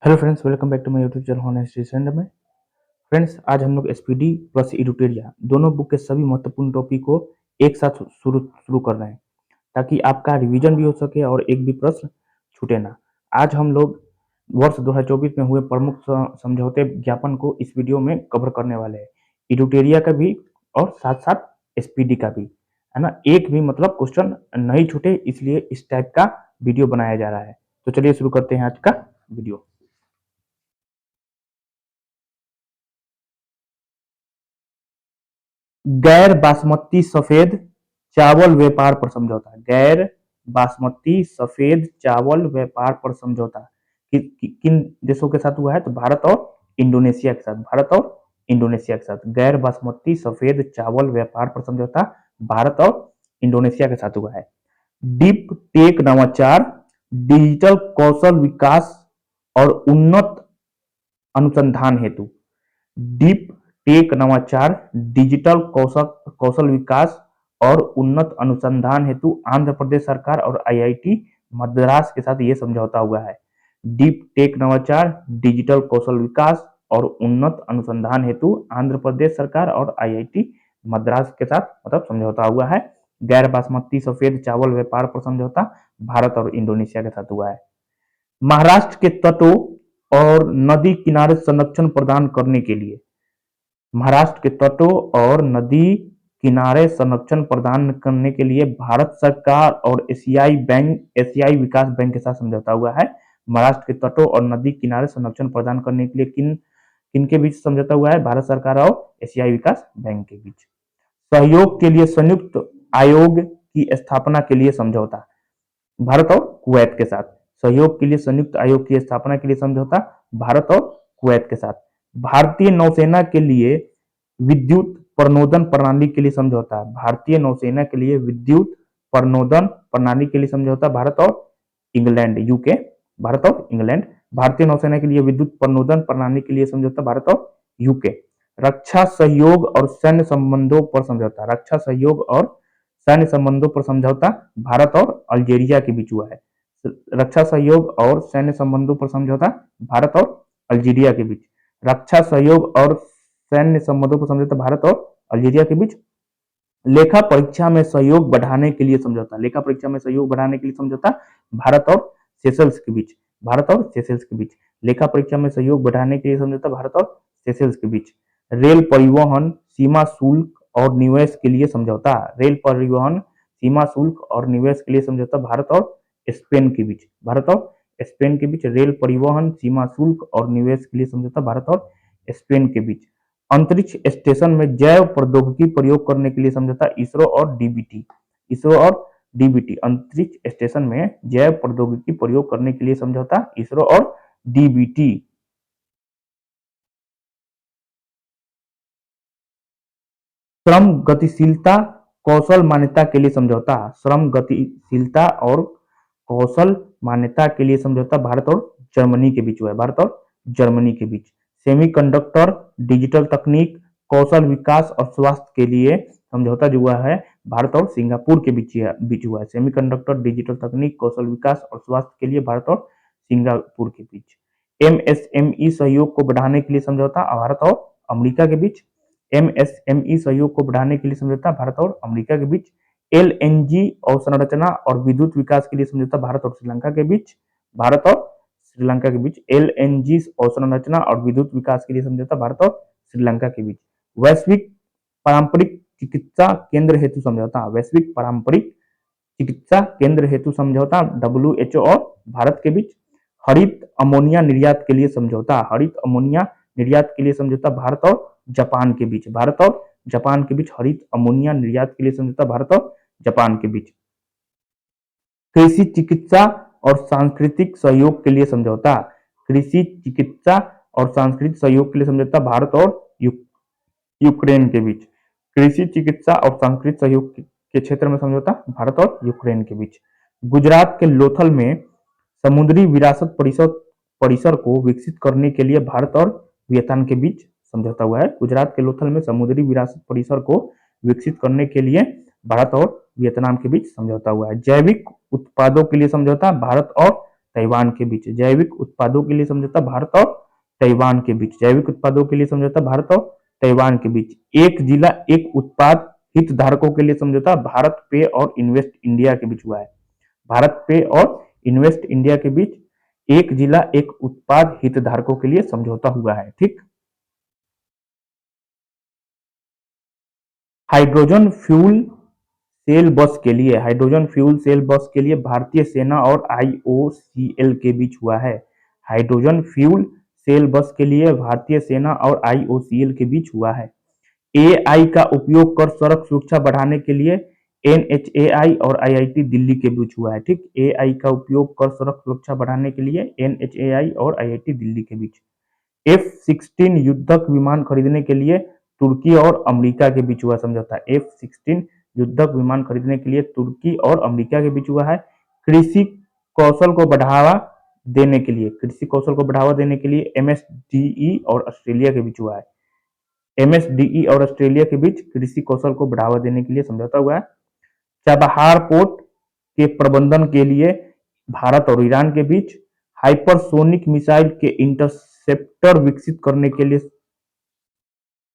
Hello friends, welcome back to my YouTube channel honest student में। Friends, आज हम लोग एसपीडी प्लस इडुटेरिया दोनों बुक के सभी महत्वपूर्ण टॉपिक को एक साथ शुरू शुरू कर रहे हैं ताकि आपका रिवीजन भी हो सके और एक भी प्रश्न छूटे ना। आज हम लोग वर्ष 2024 में हुए प्रमुख समझौते ज्ञापन को इस वीडियो में कवर करने वाले हैं। इडुटेरिया का भी और साथ साथ एसपीडी का भी, है ना। एक भी मतलब क्वेश्चन नहीं छूटे, इसलिए इस टाइप का वीडियो बनाया जा रहा है। तो चलिए शुरू करते हैं आज का वीडियो। गैर बासमती सफेद चावल व्यापार पर समझौता। गैर बासमती सफेद चावल व्यापार पर समझौता किन देशों के साथ हुआ है? तो भारत और इंडोनेशिया के साथ। भारत और इंडोनेशिया के साथ गैर बासमती सफेद चावल व्यापार पर समझौता भारत और इंडोनेशिया के साथ हुआ है। डीप टेक नवाचार, डिजिटल कौशल विकास और उन्नत अनुसंधान हेतु। डीप टेक नवाचार, डिजिटल कौशल कौशल विकास और उन्नत अनुसंधान हेतु आंध्र प्रदेश सरकार और आईआईटी मद्रास के साथ ये समझौता हुआ है। डीप टेक नवाचार, डिजिटल कौशल विकास और उन्नत अनुसंधान हेतु आंध्र प्रदेश सरकार और आईआईटी मद्रास के साथ मतलब समझौता हुआ है। गैर बासमती सफेद चावल व्यापार पर समझौता भारत और इंडोनेशिया के साथ हुआ है। महाराष्ट्र के तटों और नदी किनारे संरक्षण प्रदान करने के लिए। महाराष्ट्र के तटों और नदी किनारे संरक्षण प्रदान करने के लिए भारत सरकार और एशियाई विकास बैंक के साथ समझौता हुआ है। महाराष्ट्र के तटों और नदी किनारे संरक्षण प्रदान करने के लिए किन किन के बीच समझौता हुआ है? भारत सरकार और एशियाई विकास बैंक के बीच। सहयोग के लिए संयुक्त आयोग की स्थापना के लिए समझौता भारत और कुवैत के साथ। सहयोग के लिए संयुक्त आयोग की स्थापना के लिए समझौता भारत और कुवैत के साथ। भारतीय नौसेना के लिए विद्युत प्रणोदन प्रणाली के लिए समझौता। भारतीय नौसेना के लिए विद्युत प्रणोदन प्रणाली के लिए समझौता भारत और इंग्लैंड, यूके। भारत और इंग्लैंड। भारतीय नौसेना के लिए विद्युत प्रणोदन प्रणाली के लिए समझौता भारत और यूके। रक्षा सहयोग और सैन्य संबंधों पर समझौता। रक्षा सहयोग और सैन्य संबंधों पर समझौता भारत और अल्जीरिया के बीच हुआ है। रक्षा सहयोग और सैन्य संबंधों पर समझौता भारत और अल्जीरिया के बीच। रक्षा सहयोग और सैन्य संबंधों पर समझौता भारत और अल्जीरिया के बीच। लेखा परीक्षा में सहयोग बढ़ाने के लिए समझौता। लेखा परीक्षा में सहयोग बढ़ाने के लिए समझौता भारत और सेशल्स के बीच। भारत और सेशल्स के बीच। लेखा परीक्षा में सहयोग बढ़ाने के लिए समझौता भारत और सेशल्स के बीच। रेल परिवहन सीमा शुल्क और निवेश के लिए समझौता। रेल परिवहन सीमा शुल्क और निवेश के लिए समझौता भारत और स्पेन के बीच। भारत और स्पेन के बीच रेल परिवहन सीमा शुल्क और निवेश के लिए समझौता भारत और स्पेन के बीच। अंतरिक्ष स्टेशन में जैव प्रौद्योगिकी प्रयोग करने के लिए समझौता इसरो और डीबीटी। इसरो और डीबीटी। अंतरिक्ष स्टेशन में जैव प्रौद्योगिकी प्रयोग करने के लिए समझौता इसरो और डीबीटी। श्रम गतिशीलता कौशल मान्यता के लिए समझौता। श्रम गतिशीलता और कौशल मान्यता के लिए समझौता भारत और जर्मनी के बीच हुआ है। भारत और जर्मनी के बीच। सेमीकंडक्टर, डिजिटल तकनीक, कौशल विकास और स्वास्थ्य के लिए समझौता जो हुआ है भारत और सिंगापुर के बीच हुआ है। सेमीकंडक्टर, डिजिटल तकनीक, कौशल विकास और स्वास्थ्य के लिए भारत और सिंगापुर के बीच। एमएसएमई सहयोग को बढ़ाने के लिए समझौता भारत और अमेरिका के बीच। एमएसएमई सहयोग को बढ़ाने के लिए समझौता भारत और अमेरिका के बीच। एलएनजी अवसंरचना और विद्युत विकास के लिए समझौता भारत और श्रीलंका के बीच। भारत और श्रीलंका के बीच। एलएनजी अवसंरचना और विद्युत विकास के लिए समझौता भारत और श्रीलंका के बीच। वैश्विक पारंपरिक चिकित्सा केंद्र हेतु समझौता। वैश्विक पारंपरिक चिकित्सा केंद्र हेतु समझौता डब्ल्यूएचओ और भारत के बीच। हरित अमोनिया निर्यात के लिए समझौता। हरित अमोनिया निर्यात के लिए समझौता भारत और जापान के बीच। भारत और जापान के बीच हरित अमोनिया निर्यात के लिए समझौता भारत और जापान के बीच। कृषि चिकित्सा और सांस्कृतिक सहयोग के लिए समझौता। कृषि चिकित्सा और सांस्कृतिक सहयोग के लिए समझौता भारत और यूक्रेन के बीच। कृषि चिकित्सा और सांस्कृतिक सहयोग के क्षेत्र में समझौता भारत और यूक्रेन के बीच। गुजरात के लोथल में समुद्री विरासत परिसर को विकसित करने के लिए भारत और वियतनाम के बीच समझौता हुआ है। गुजरात के लोथल में समुद्री विरासत परिसर को विकसित करने के लिए भारत और वियतनाम के बीच समझौता हुआ है। जैविक उत्पादों के लिए समझौता भारत और ताइवान के बीच। जैविक उत्पादों के लिए समझौता भारत और ताइवान के बीच। जैविक उत्पादों के लिए समझौता भारत और ताइवान के बीच। एक जिला एक उत्पाद हितधारकों के लिए समझौता भारत पे और इन्वेस्ट इंडिया के बीच हुआ है। भारत पे और इन्वेस्ट इंडिया के बीच एक जिला एक उत्पाद हितधारकों के लिए समझौता हुआ है। ठीक। हाइड्रोजन फ्यूल सेल बस के लिए हाइड्रोजन फ्यूल सेल बस के लिए भारतीय सेना और आईओसीएल के बीच हुआ है। हाइड्रोजन फ्यूल सेल बस के लिए भारतीय सेना और आईओसीएल के बीच हुआ है। एआई का उपयोग कर सड़क सुरक्षा बढ़ाने के लिए एनएचएआई और आईआईटी दिल्ली के बीच हुआ है। ठीक। एआई का उपयोग कर सड़क सुरक्षा बढ़ाने के लिए एनएचएआई और आईआईटी दिल्ली के बीच। F-16 युद्धक विमान खरीदने के लिए तुर्की और अमेरिका के बीच हुआ समझौता। F-16 युद्धक विमान खरीदने के लिए तुर्की और अमेरिका के बीच हुआ है। कृषि कौशल को बढ़ावा देने के लिए एमएसडीई और ऑस्ट्रेलिया के बीच हुआ है। एमएसडीई और ऑस्ट्रेलिया के बीच कृषि कौशल को बढ़ावा देने के लिए समझौता हुआ है। चाबहार पोर्ट के प्रबंधन के लिए भारत और ईरान के बीच। हाइपरसोनिक मिसाइल के इंटरसेप्टर विकसित करने के लिए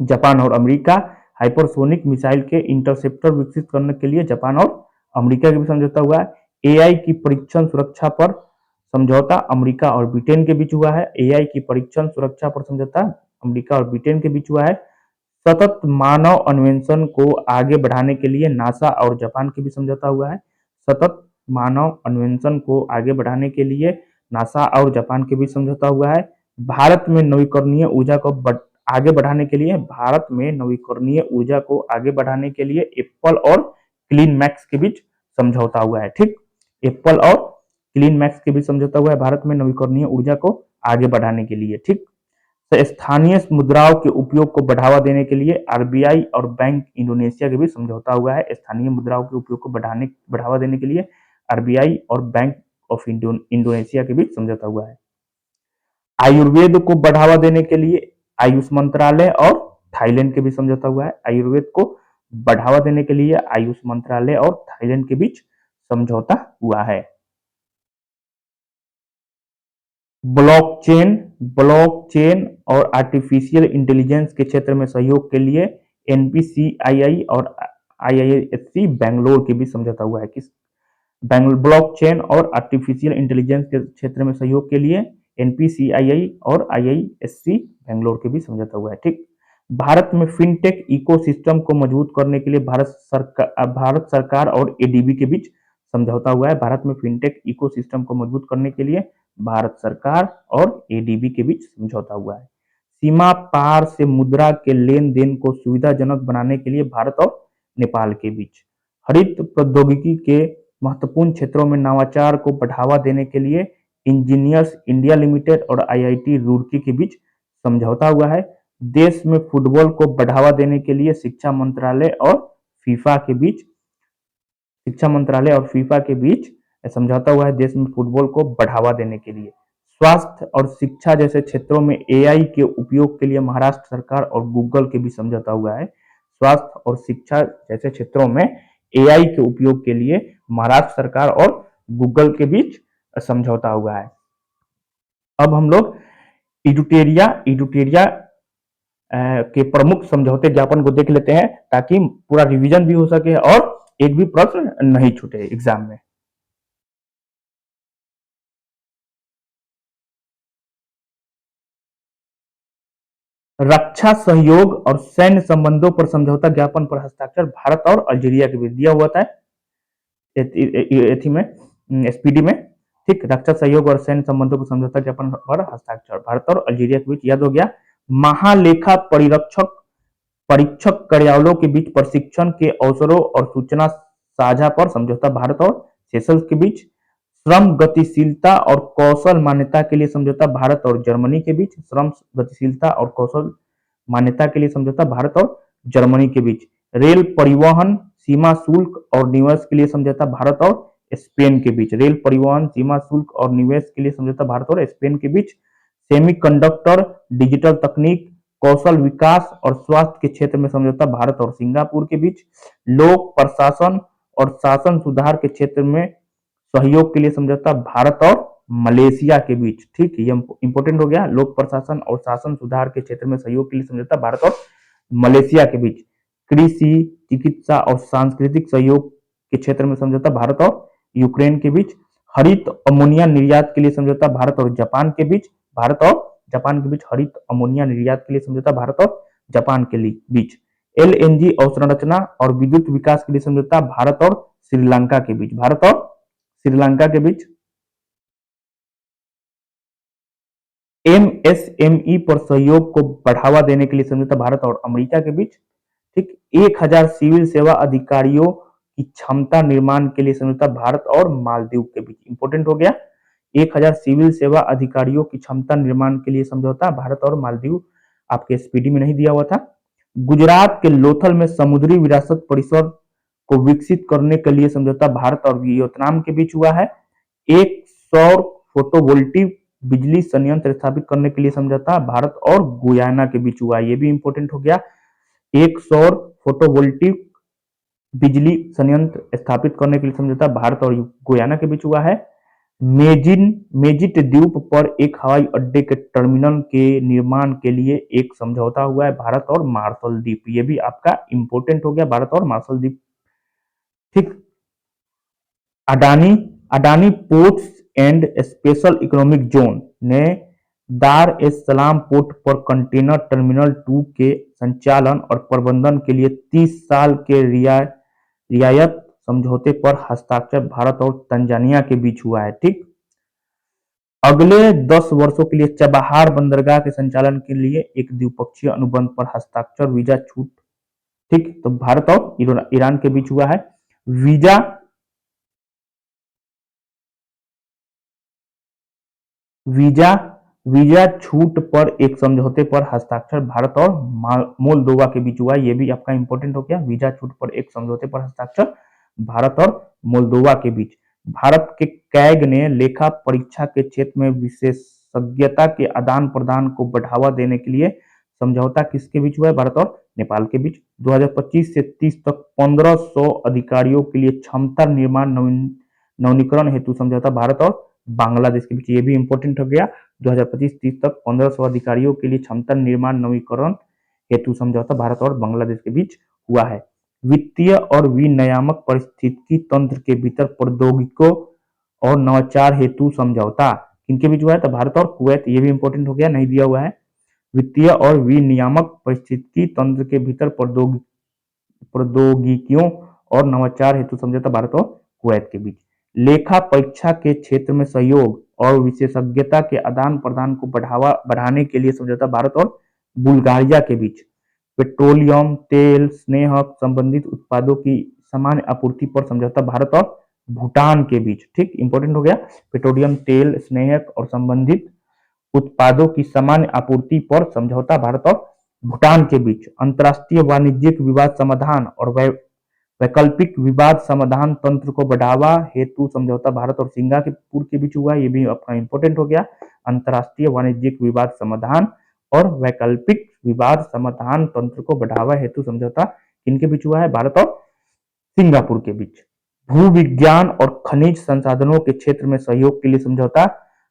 जापान और अमेरिका। हाइपरसोनिक मिसाइल के इंटरसेप्टर विकसित करने के लिए जापान और अमेरिका के बीच समझौता हुआ है। एआई की परीक्षण सुरक्षा पर समझौता अमेरिका और ब्रिटेन के बीच हुआ है। एआई की परीक्षण सुरक्षा पर समझौता अमेरिका और ब्रिटेन के बीच हुआ है। सतत मानव अन्वेषण को आगे बढ़ाने के लिए नासा और जापान के बीच समझौता हुआ है। सतत मानव अन्वेषण को आगे बढ़ाने के लिए नासा और जापान के बीच समझौता हुआ है। भारत में नवीकरणीय ऊर्जा को आगे बढ़ाने के लिए एप्पल और क्लीन मैक्स के बीच समझौता हुआ है। ठीक। एप्पल और क्लीन मैक्स के बीच समझौता हुआ है भारत में नवीकरणीय ऊर्जा को आगे बढ़ाने के लिए। ठीक। स्थानीय मुद्राओं के उपयोग को बढ़ावा देने के लिए आरबीआई और बैंक इंडोनेशिया के बीच समझौता हुआ है। स्थानीय मुद्राओं के उपयोग को बढ़ावा देने के लिए आरबीआई और बैंक ऑफ इंडोनेशिया के बीच समझौता हुआ है। आयुर्वेद को बढ़ावा देने के लिए आयुष मंत्रालय और थाईलैंड के बीच समझौता हुआ है। आयुर्वेद को बढ़ावा देने के लिए आयुष मंत्रालय और थाईलैंड के बीच समझौता हुआ है। ब्लॉकचेन और आर्टिफिशियल इंटेलिजेंस के क्षेत्र में सहयोग के लिए एनपीसीआईआई और आईआईएससी बेंगलोर के बीच समझौता हुआ है। किस ब्लॉकचेन और आर्टिफिशियल इंटेलिजेंस के क्षेत्र में सहयोग के लिए एनपीसीआईआई और आईआईएससी बेंगलोर के बीच समझौता हुआ है। ठीक। भारत में फिनटेक इकोसिस्टम को मजबूत करने के लिए भारत सरकार और एडीबी के बीच समझौता हुआ है। भारत में फिनटेक इकोसिस्टम को मजबूत करने के लिए भारत सरकार और एडीबी के बीच समझौता हुआ है। सीमा पार से मुद्रा के लेन देन को सुविधाजनक बनाने के लिए भारत और नेपाल के बीच। हरित प्रौद्योगिकी के महत्वपूर्ण क्षेत्रों में नवाचार को बढ़ावा देने के लिए इंजीनियर्स इंडिया लिमिटेड और आईआईटी रुड़की के बीच समझौता हुआ है। देश में फुटबॉल को बढ़ावा देने के लिए शिक्षा मंत्रालय और फीफा के बीच समझौता हुआ है। देश में फुटबॉल को बढ़ावा देने के लिए। स्वास्थ्य और शिक्षा जैसे क्षेत्रों में एआई के उपयोग के लिए महाराष्ट्र सरकार और गूगल के बीच समझौता हुआ है। स्वास्थ्य और शिक्षा जैसे क्षेत्रों में एआई के उपयोग के लिए महाराष्ट्र सरकार और गूगल के बीच समझौता हुआ है। अब हम लोग इडुटेरिया के प्रमुख समझौते ज्ञापन को देख लेते हैं ताकि पूरा रिवीजन भी हो सके और एक भी प्रश्न नहीं छूटे एग्जाम में। रक्षा सहयोग और सैन्य संबंधों पर समझौता ज्ञापन पर हस्ताक्षर भारत और अल्जीरिया के बीच दिया हुआ था एथी में एसपीडी में। ठीक। रक्षा सहयोग और सैन्य संबंधों पर समझौता ज्ञापन पर हस्ताक्षर भारत और अल्जीरिया के बीच। याद हो गया। महालेखा परीक्षक कार्यालयों के बीच प्रशिक्षण के अवसरों और सूचना साझा पर समझौता भारत और सेशल्स के बीच। श्रम गतिशीलता और कौशल मान्यता के लिए समझौता भारत और जर्मनी के बीच। श्रम गतिशीलता और कौशल मान्यता के लिए समझौता भारत और जर्मनी के बीच। रेल परिवहन सीमा शुल्क और निवेश के लिए समझौता भारत और स्पेन के बीच। रेल परिवहन सीमा शुल्क और निवेश के लिए समझौता भारत और स्पेन के बीच। सेमीकंडक्टर डिजिटल तकनीक कौशल विकास और स्वास्थ्य के क्षेत्र में समझौता भारत और सिंगापुर के बीच। लोक प्रशासन और शासन सुधार के क्षेत्र में सहयोग के लिए समझौता भारत और मलेशिया के बीच। ठीक, ये इंपॉर्टेंट हो गया। लोक प्रशासन और शासन सुधार के क्षेत्र में सहयोग के लिए समझौता भारत और मलेशिया के बीच। कृषि, चिकित्सा और सांस्कृतिक सहयोग के क्षेत्र में समझौता भारत और यूक्रेन के बीच। हरित अमोनिया निर्यात के लिए समझौता भारत और जापान के बीच। भारत और जापान के बीच हरित अमोनिया निर्यात के लिए समझौता भारत और जापान के बीच। एलएनजी अवसंरचना और विद्युत विकास के लिए समझौता भारत और श्रीलंका के बीच। भारत और श्रीलंका के बीच। एमएसएमई पर सहयोग को बढ़ावा देने के लिए समझौता भारत और अमेरिका के बीच। ठीक, 1000 सिविल सेवा अधिकारियों की क्षमता निर्माण के लिए समझौता भारत और मालदीव के बीच। इंपॉर्टेंट हो गया। 1000 सिविल सेवा अधिकारियों की क्षमता निर्माण के लिए समझौता भारत और मालदीव, आपके एसपीडी में नहीं दिया हुआ था। गुजरात के लोथल में समुद्री विरासत परिसर को विकसित करने के लिए समझौता भारत और वियतनाम के बीच हुआ है। एक सौर फोटोवोल्टिक बिजली संयंत्र स्थापित करने के लिए समझौता भारत और गुयाना के बीच हुआ है। ये भी इंपॉर्टेंट हो गया। एक सौर फोटोवोल्टिक बिजली संयंत्र स्थापित करने के लिए समझौता भारत और गुयाना के बीच हुआ है। मेजिट द्वीप पर एक हवाई अड्डे के टर्मिनल के निर्माण के लिए एक समझौता हुआ है भारत और मार्शल द्वीप। ये भी आपका इंपॉर्टेंट हो गया, भारत और मार्शल द्वीप। ठीक, Adani Adani ports and special economic zone ने दार एस सलाम पोर्ट पर कंटेनर टर्मिनल 2 के संचालन और प्रबंधन के लिए 30 साल के रियायत समझौते पर हस्ताक्षर भारत और तंजानिया के बीच हुआ है। ठीक, अगले 10 वर्षों के लिए चबाहार बंदरगाह के संचालन के लिए एक द्विपक्षीय अनुबंध पर हस्ताक्षर, वीजा छूट। ठीक, तो भारत और ईरान के बीच हुआ है। वीजा वीजा वीजा छूट पर एक समझौते पर हस्ताक्षर भारत और मोल्दोवा के बीच हुआ। ये भी आपका इंपॉर्टेंट हो गया। वीजा छूट पर एक समझौते पर हस्ताक्षर भारत और मोल्दोवा के बीच। भारत के कैग ने लेखा परीक्षा के क्षेत्र में विशेषज्ञता के आदान प्रदान को बढ़ावा देने के लिए समझौता किसके बीच हुआ है? भारत और नेपाल के बीच। 2025 से 30 तक 1500 अधिकारियों के लिए क्षमता निर्माण नवीनीकरण हेतु समझौता भारत और बांग्लादेश के बीच। ये भी इंपॉर्टेंट हो गया। 2025-30 तक 1500 अधिकारियों के लिए क्षमता निर्माण नवीकरण हेतु समझौता भारत और बांग्लादेश के बीच हुआ है। वित्तीय और विनियामक परिस्थितिकी तंत्र के भीतर प्रौद्योगिकों और नवाचार हेतु समझौता किनके बीच हुआ है? तो भारत और कुवैत। ये भी इंपॉर्टेंट हो गया, नहीं दिया हुआ है। वित्तीय और विनियामक परिस्थितिकी तंत्र के भीतर प्रौद्योगिकियों और नवाचार हेतु समझौता भारत और कुवैत के बीच। लेखा परीक्षा के क्षेत्र में सहयोग और विशेषज्ञता के आदान प्रदान को बढ़ाने के लिए समझौता भारत और बुल्गारिया के बीच। पेट्रोलियम, तेल, स्नेहक संबंधित उत्पादों की सामान्य आपूर्ति पर समझौता भारत और भूटान के बीच। ठीक, इंपॉर्टेंट हो गया। पेट्रोलियम, तेल, स्नेहक और संबंधित उत्पादों की सामान्य आपूर्ति पर समझौता भारत और भूटान के बीच। अंतर्राष्ट्रीय वाणिज्यिक विवाद समाधान और वैकल्पिक विवाद समाधान तंत्र को बढ़ावा हेतु समझौता भारत और सिंगापुर के बीच हुआ। ये भी आपका इंपॉर्टेंट हो गया। अंतर्राष्ट्रीय वाणिज्यिक विवाद समाधान और वैकल्पिक विवाद समाधान तंत्र को बढ़ावा हेतु समझौता किनके बीच हुआ है? भारत और सिंगापुर के बीच। भू विज्ञान और खनिज संसाधनों के क्षेत्र में सहयोग के लिए समझौता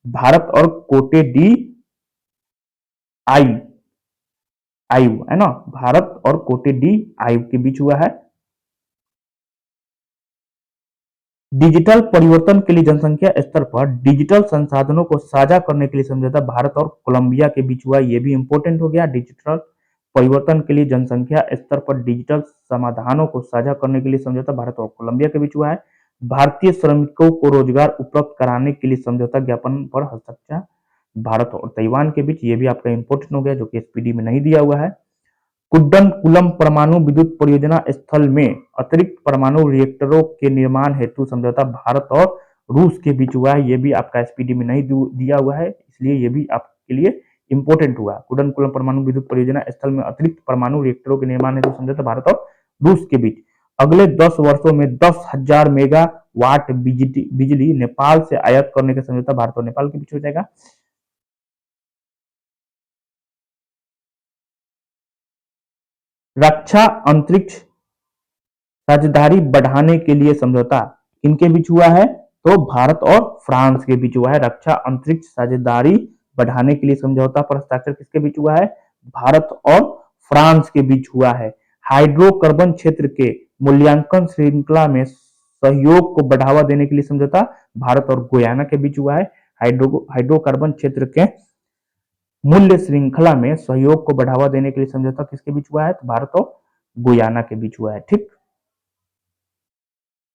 भारत और कोटे डी आईव है ना, भारत और कोटे डी आईव के बीच हुआ है। डिजिटल परिवर्तन के लिए जनसंख्या स्तर पर डिजिटल संसाधनों को साझा करने के लिए समझौता भारत और कोलंबिया के बीच हुआ। ये भी इंपॉर्टेंट हो गया। डिजिटल परिवर्तन के लिए जनसंख्या स्तर पर डिजिटल समाधानों को साझा करने के लिए समझौता भारत और कोलंबिया के बीच हुआ है। भारतीय श्रमिकों को रोजगार उपलब्ध कराने के लिए समझौता ज्ञापन पर हस्ताक्षर भारत और ताइवान के बीच। ये भी आपका इंपॉर्टेंट हो गया, जो कि एसपीडी में नहीं दिया हुआ है। कुड्डनकुलम परमाणु विद्युत परियोजना स्थल में अतिरिक्त परमाणु रिएक्टरों के निर्माण हेतु समझौता भारत और रूस के बीच हुआ है। ये भी आपका एसपीडी में नहीं दिया हुआ है, इसलिए ये भी आपके लिए इंपॉर्टेंट हुआ। कुड्डनकुलम परमाणु विद्युत परियोजना स्थल में अतिरिक्त परमाणु रिएक्टरों के निर्माण हेतु समझौता भारत और रूस के बीच। अगले 10 वर्षों में 10,000 मेगावाट बिजली नेपाल से आयात करने का समझौता भारत और नेपाल के बीच हो जाएगा। रक्षा अंतरिक्ष साझेदारी बढ़ाने के लिए समझौता किनके बीच हुआ है? तो भारत और फ्रांस के बीच हुआ है। रक्षा अंतरिक्ष साझेदारी बढ़ाने के लिए समझौता पर हस्ताक्षर किसके बीच हुआ है? भारत और फ्रांस के बीच हुआ है। हाइड्रोकार्बन क्षेत्र के मूल्यांकन श्रृंखला में सहयोग को बढ़ावा देने के लिए समझौता भारत और गुयाना के बीच हुआ है। हाइड्रोकार्बन क्षेत्र के मूल्य श्रृंखला में सहयोग को बढ़ावा देने के लिए समझौता किसके बीच हुआ है? तो भारत और गुयाना के बीच हुआ है। ठीक।